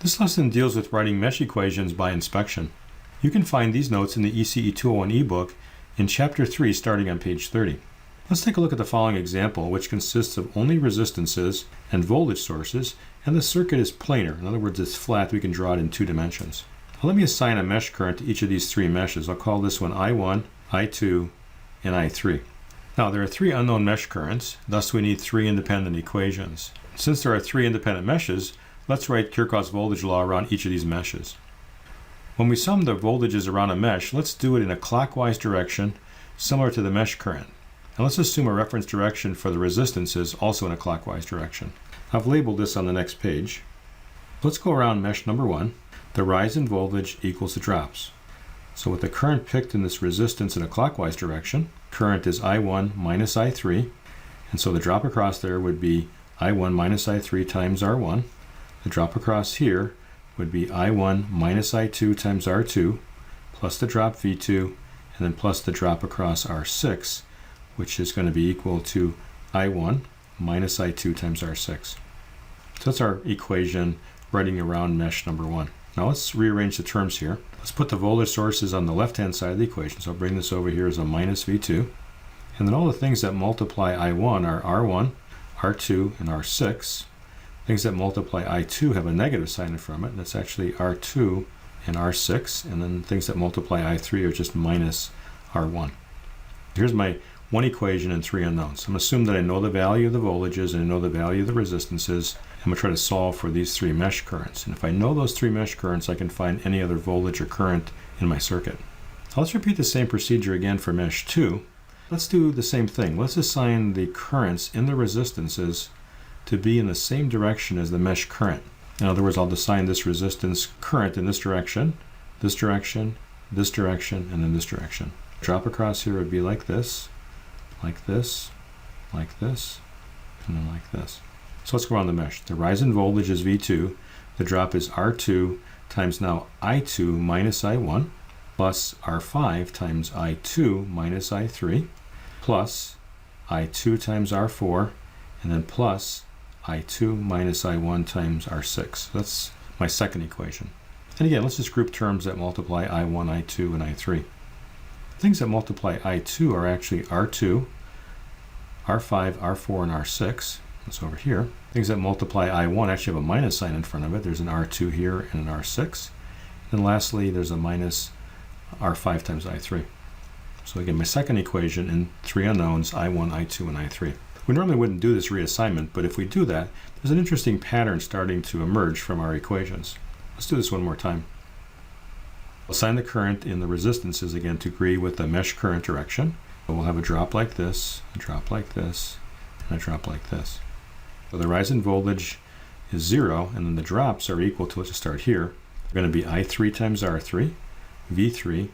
This lesson deals with writing mesh equations by inspection. You can find these notes in the ECE201 ebook in Chapter 3 starting on page 30. Let's take a look at the following example, which consists of only resistances and voltage sources, and the circuit is planar. In other words, it's flat. We can draw it in 2 dimensions. Now, let me assign a mesh current to each of these 3 meshes. I'll call this one I1, I2, and I3. Now, there are 3 unknown mesh currents, thus we need 3 independent equations. Since there are 3 independent meshes, let's write Kirchhoff's voltage law around each of these meshes. When we sum the voltages around a mesh, let's do it in a clockwise direction, similar to the mesh current. And let's assume a reference direction for the resistances also in a clockwise direction. I've labeled this on the next page. Let's go around mesh number 1. The rise in voltage equals the drops. So with the current picked in this resistance in a clockwise direction, current is I1 minus I3. And so the drop across there would be I1 minus I3 times R1. The drop across here would be I1 minus I2 times R2, plus the drop V2, and then plus the drop across R6, which is going to be equal to I1 minus I2 times R6. So that's our equation writing around mesh number 1. Now let's rearrange the terms here. Let's put the voltage sources on the left-hand side of the equation. So I'll bring this over here as a minus V2. And then all the things that multiply I1 are R1, R2, and R6. Things that multiply I2 have a negative sign in front of it. That's actually R2 and R6. And then things that multiply I3 are just minus R1. Here's my 1 equation and 3 unknowns. I'm going to assume that I know the value of the voltages and I know the value of the resistances. I'm going to try to solve for these 3 mesh currents. And if I know those 3 mesh currents, I can find any other voltage or current in my circuit. Now let's repeat the same procedure again for mesh 2. Let's do the same thing. Let's assign the currents in the resistances to be in the same direction as the mesh current. In other words, I'll assign this resistance current in this direction, this direction, this direction, and then this direction. Drop across here would be like this, like this, like this, and then like this. So let's go around the mesh. The rise in voltage is V2. The drop is R2 times now I2 minus I1 plus R5 times I2 minus I3 plus I2 times R4 and then plus I2 minus I1 times R6. So that's my second equation. And again, let's just group terms that multiply I1, I2, and I3. Things that multiply I2 are actually R2, R5, R4, and R6. That's over here. Things that multiply I1 actually have a minus sign in front of it. There's an R2 here and an R6. And lastly, there's a minus R5 times I3. So again, my second equation in 3 unknowns, I1, I2, and I3. We normally wouldn't do this reassignment, but if we do that, there's an interesting pattern starting to emerge from our equations. Let's do this one more time. Assign the current in the resistances again to agree with the mesh current direction. So we'll have a drop like this, a drop like this, and a drop like this. So the rise in voltage is 0, and then the drops are equal to, let's just start here, they're going to be I3 times R3, V3,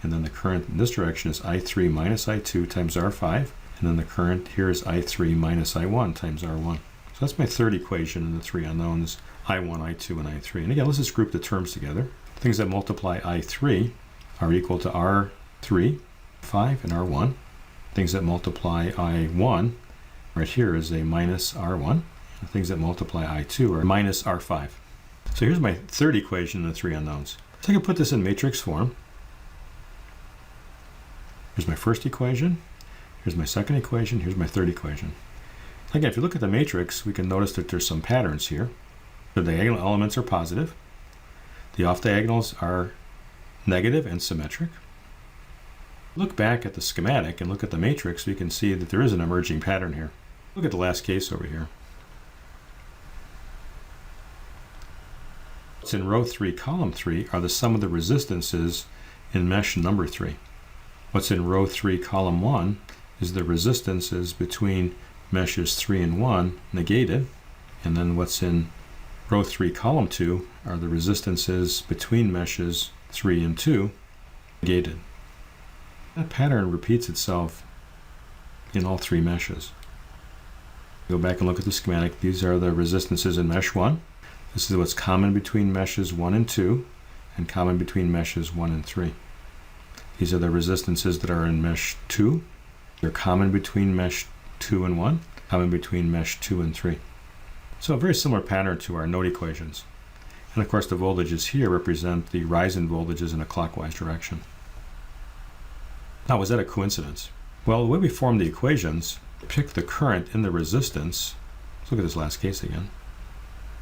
and then the current in this direction is I3 minus I2 times R5, and then the current here is I3 minus I1 times R1. So that's my third equation in the 3 unknowns, I1, I2, and I3. And again, let's just group the terms together. Things that multiply I3 are equal to R3, 5, and R1. Things that multiply I1 right here is a minus R1. And things that multiply I2 are minus R5. So here's my third equation in the 3 unknowns. So I can put this in matrix form. Here's my first equation. Here's my second equation. Here's my third equation. Again, if you look at the matrix, we can notice that there's some patterns here. The diagonal elements are positive. The off diagonals are negative and symmetric. Look back at the schematic and look at the matrix, we can see that there is an emerging pattern here. Look at the last case over here. What's in row 3, column 3 are the sum of the resistances in mesh number 3. What's in row 3, column 1 is the resistances between meshes 3 and 1 negated, and then what's in row 3, column 2 are the resistances between meshes 3 and 2 negated. That pattern repeats itself in all 3 meshes. Go back and look at the schematic. These are the resistances in mesh 1. This is what's common between meshes 1 and 2 and common between meshes 1 and 3. These are the resistances that are in mesh 2. They're common between mesh 2 and 1, common between mesh 2 and 3. So a very similar pattern to our node equations. And of course the voltages here represent the rise in voltages in a clockwise direction. Now, was that a coincidence? Well, the way we form the equations, pick the current in the resistance. Let's look at this last case again.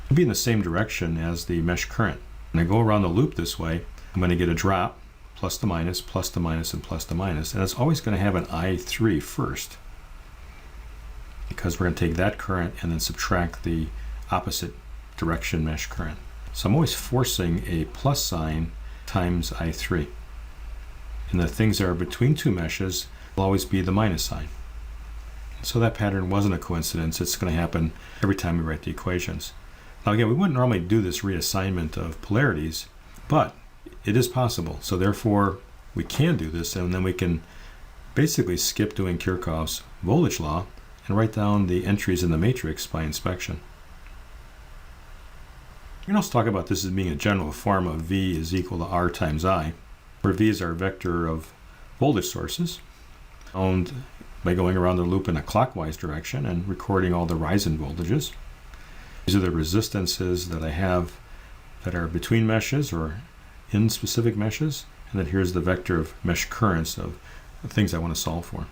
It'll be in the same direction as the mesh current. When I go around the loop this way, I'm going to get a drop, plus the minus, plus the minus, and plus the minus. And it's always going to have an I3 first, because we're going to take that current and then subtract the opposite direction mesh current. So I'm always forcing a plus sign times I3. And the things that are between two meshes will always be the minus sign. So that pattern wasn't a coincidence. It's going to happen every time we write the equations. Now again, we wouldn't normally do this reassignment of polarities, but it is possible. So therefore, we can do this, and then we can basically skip doing Kirchhoff's voltage law and write down the entries in the matrix by inspection. We can also talk about this as being a general form of V is equal to R times I, where V is our vector of voltage sources, found by going around the loop in a clockwise direction and recording all the rise in voltages. These are the resistances that I have that are between meshes or in specific meshes, and then here's the vector of mesh currents of the things I want to solve for.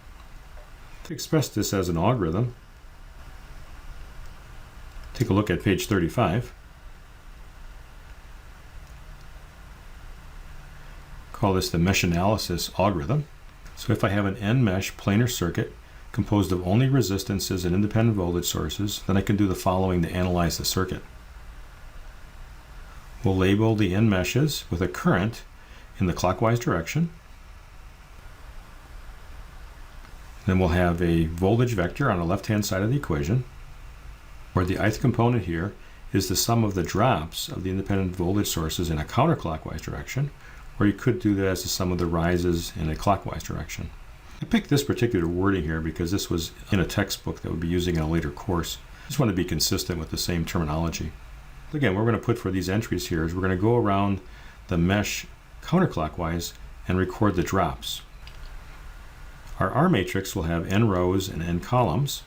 To express this as an algorithm, take a look at page 35. Call this the mesh analysis algorithm. So if I have an n-mesh planar circuit composed of only resistances and independent voltage sources, then I can do the following to analyze the circuit. We'll label the n meshes with a current in the clockwise direction. Then we'll have a voltage vector on the left-hand side of the equation, where the ith component here is the sum of the drops of the independent voltage sources in a counterclockwise direction, or you could do that as the sum of the rises in a clockwise direction. I picked this particular wording here because this was in a textbook that we'll be using in a later course. I just want to be consistent with the same terminology. Again, what we're going to put for these entries here is we're going to go around the mesh counterclockwise and record the drops. Our R matrix will have n rows and n columns,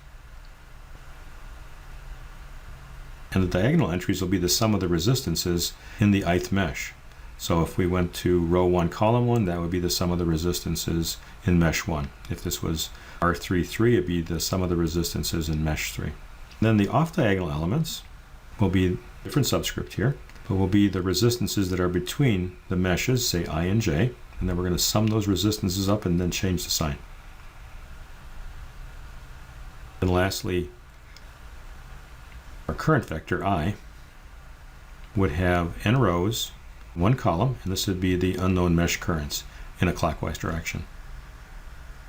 and the diagonal entries will be the sum of the resistances in the ith mesh. So if we went to row 1, column 1, that would be the sum of the resistances in mesh 1. If this was R33, it'd be the sum of the resistances in mesh 3. Then the off-diagonal elements will be a different subscript here, but will be the resistances that are between the meshes, say I and J, and then we're going to sum those resistances up and then change the sign. And lastly, our current vector I would have n rows, 1 column, and this would be the unknown mesh currents in a clockwise direction.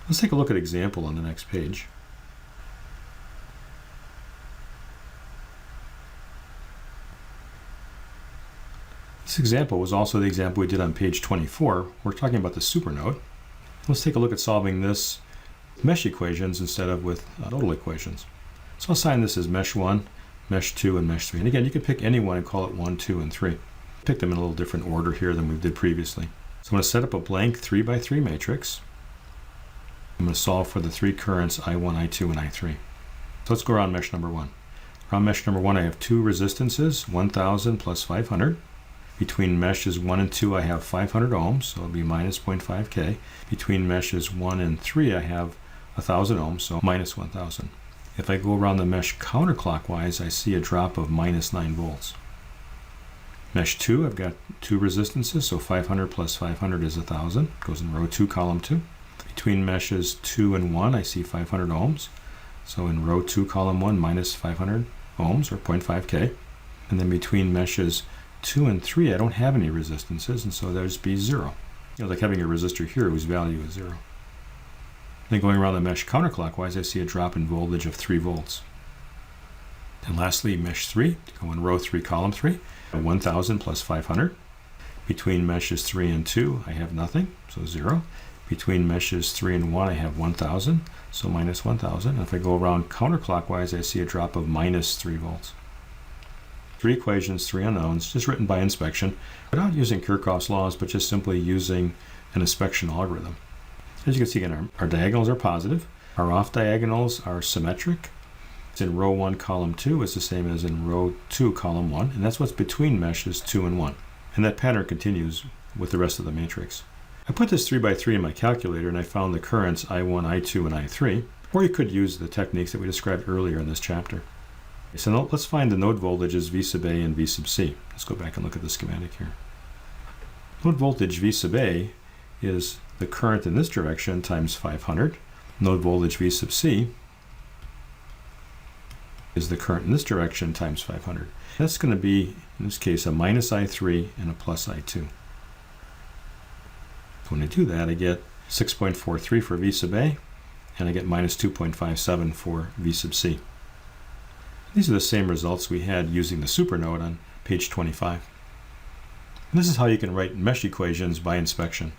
Let's take a look at an example on the next page. This example was also the example we did on page 24. We're talking about the supernode. Let's take a look at solving this with mesh equations instead of with nodal equations. So I'll assign this as mesh 1, mesh 2, and mesh 3. And again, you can pick any one and call it 1, 2, and 3. Pick them in a little different order here than we did previously. So I'm going to set up a blank 3x3 matrix. I'm going to solve for the 3 currents I1, I2, and I3. So let's go around mesh number 1. Around mesh number 1, I have 2 resistances, 1000 plus 500. Between meshes 1 and 2, I have 500 ohms, so it'll be minus 0.5 K. Between meshes 1 and 3, I have 1000 ohms, so minus 1000. If I go around the mesh counterclockwise, I see a drop of minus 9 volts. Mesh 2, I've got 2 resistances, so 500 plus 500 is 1000. Goes in row 2, column 2. Between meshes 2 and 1, I see 500 ohms. So in row 2, column 1, minus 500 ohms, or 0.5 K. And then between meshes 2 and 3, I don't have any resistances, and so there's be 0. Like having a resistor here whose value is 0. Then going around the mesh counterclockwise, I see a drop in voltage of 3 volts. And lastly, mesh 3, to go in row 3, column 3, 1000 plus 500. Between meshes 3 and 2, I have nothing, so 0. Between meshes 3 and 1, I have 1000, so minus 1000. And if I go around counterclockwise, I see a drop of minus 3 volts. 3 equations, 3 unknowns, just written by inspection, without using Kirchhoff's laws, but just simply using an inspection algorithm. As you can see again, our diagonals are positive, our off diagonals are symmetric, in row 1, column 2 is the same as in row 2, column 1, and that's what's between meshes 2 and 1. And that pattern continues with the rest of the matrix. I put this 3x3 in my calculator and I found the currents I1, I2, and I3, or you could use the techniques that we described earlier in this chapter. So now let's find the node voltages V sub A and V sub C. Let's go back and look at the schematic here. Node voltage V sub A is the current in this direction times 500. Node voltage V sub C is the current in this direction times 500. That's going to be, in this case, a minus I3 and a plus I2. When I do that, I get 6.43 for V sub A, and I get minus 2.57 for V sub C. These are the same results we had using the supernode on page 25. And this is how you can write mesh equations by inspection.